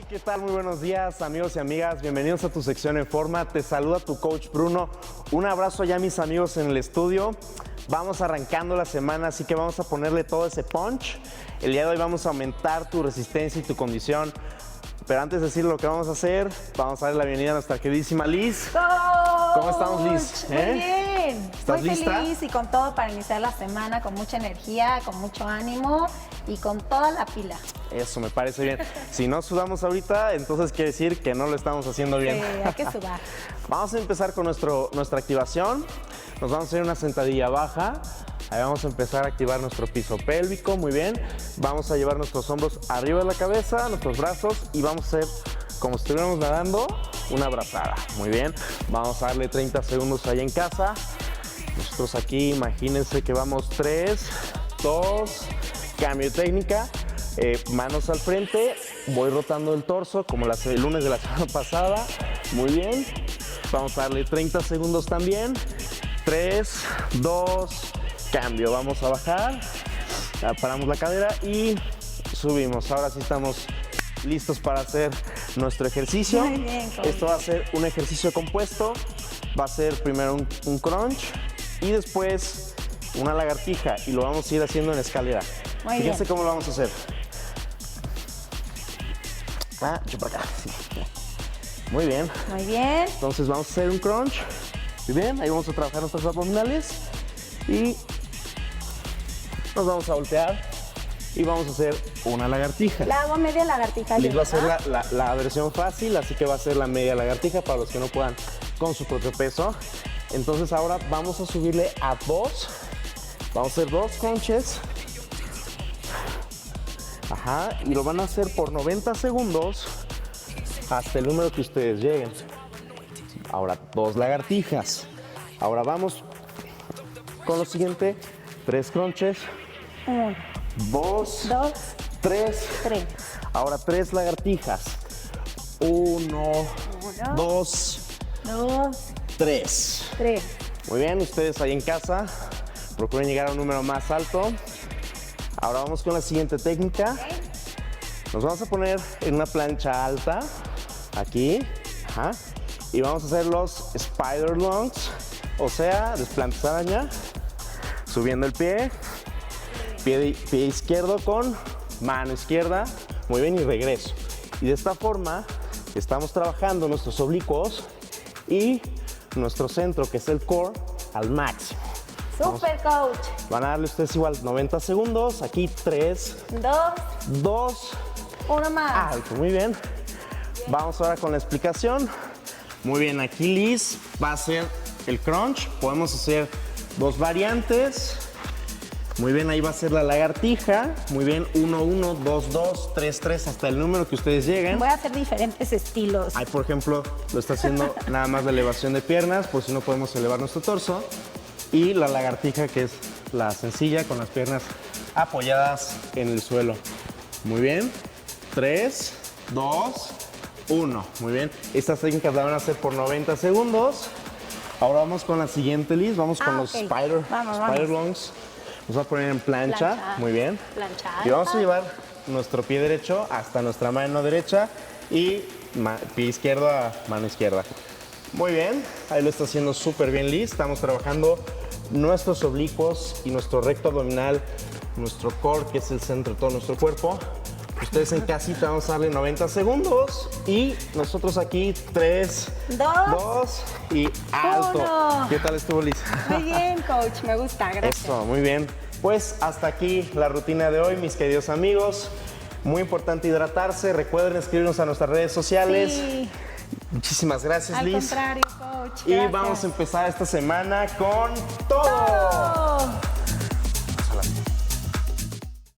¿Qué tal? Muy buenos días, amigos y amigas. Bienvenidos a tu sección En Forma. Te saluda tu coach Bruno. Un abrazo allá, mis amigos en el estudio. Vamos arrancando la semana, así que vamos a ponerle todo ese punch. El día de hoy vamos a aumentar tu resistencia y tu condición. Pero antes de decir lo que vamos a hacer, vamos a darle la bienvenida a nuestra queridísima Liz. ¿Cómo estamos, Liz? Muy bien. ¿Estás muy lista? feliz y con todo para iniciar la semana, con mucha energía, con mucho ánimo y con toda la pila. Eso, me parece bien. Si no sudamos ahorita, entonces quiere decir que no lo estamos haciendo bien. Sí, hay que sudar. Vamos a empezar con nuestra activación. Nos vamos a hacer una sentadilla baja. Ahí vamos a empezar a activar nuestro piso pélvico, muy bien. Vamos a llevar nuestros hombros arriba de la cabeza, nuestros brazos y vamos a hacer como si estuviéramos nadando, una abrazada. Muy bien, vamos a darle 30 segundos ahí en casa. Nosotros aquí, imagínense que vamos 3, 2, cambio de técnica. Manos al frente, voy rotando el torso como el lunes de la semana pasada. Muy bien, vamos a darle 30 segundos también. 3, 2, cambio. Vamos a bajar, paramos la cadera y subimos. Ahora sí estamos listos para hacer nuestro ejercicio. Muy bien, coach. Esto va a ser un ejercicio compuesto. Va a ser primero un crunch y después una lagartija y lo vamos a ir haciendo en escalera. Muy Fíjense bien. cómo lo vamos a hacer. Yo para acá. Sí. Muy bien. Muy bien. Entonces vamos a hacer un crunch. Muy bien, ahí vamos a trabajar nuestros abdominales y nos vamos a voltear y vamos a hacer una lagartija. La hago media lagartija. Liz va a ser ¿verdad? la versión fácil, así que va a ser la media lagartija para los que no puedan con su propio peso. Entonces ahora vamos a subirle a 2. Vamos a hacer 2 crunches. Ajá, y lo van a hacer por 90 segundos hasta el número que ustedes lleguen. Ahora 2 lagartijas. Ahora vamos con lo siguiente: 3 crunches. 1, 2, 2, 3. 3. Ahora 3 lagartijas. 1, 2, 2, 3. 3. Muy bien, ustedes ahí en casa procuren llegar a un número más alto. Ahora vamos con la siguiente técnica. Nos vamos a poner en una plancha alta, aquí, ajá, y vamos a hacer los spider lungs, o sea, desplantes araña, subiendo el pie izquierdo con mano izquierda, muy bien, y regreso. Y de esta forma estamos trabajando nuestros oblicuos y nuestro centro, que es el core, al máximo. Super, coach. Van a darle ustedes igual 90 segundos, aquí 3, 2, 2, 1 más. alto, muy bien. Vamos ahora con la explicación. Muy bien, aquí Liz va a hacer el crunch. Podemos hacer 2 variantes. Muy bien, ahí va a ser la lagartija. Muy bien, 1, 1, 2, 2, 3, 3, hasta el número que ustedes lleguen. Voy a hacer diferentes estilos. Ahí, por ejemplo, lo está haciendo nada más la elevación de piernas, por si no podemos elevar nuestro torso. Y la lagartija, que es la sencilla, con las piernas apoyadas en el suelo. Muy bien. 3, 2, 1. Muy bien. Estas técnicas las van a hacer por 90 segundos. Ahora vamos con la siguiente, Liz. Vamos con los ok. spider Vamos. lungs. Nos vamos a poner en plancha. Plancha. Muy bien. Plancha Y vamos a alta. llevar nuestro pie derecho hasta nuestra mano derecha y pie izquierdo a mano izquierda. Muy bien, ahí lo está haciendo súper bien Liz. Estamos trabajando nuestros oblicuos y nuestro recto abdominal, nuestro core, que es el centro de todo nuestro cuerpo. Ustedes en casita vamos a darle 90 segundos y nosotros aquí 3, 2 y alto. 1. ¿Qué tal estuvo Liz? Muy bien, coach. Me gusta. Gracias. Eso, muy bien. Pues hasta aquí la rutina de hoy, mis queridos amigos. Muy importante hidratarse. Recuerden escribirnos a nuestras redes sociales. Sí. Muchísimas gracias, Al Liz. contrario, coach. Y Gracias. vamos a empezar esta semana con todo. ¡Todo!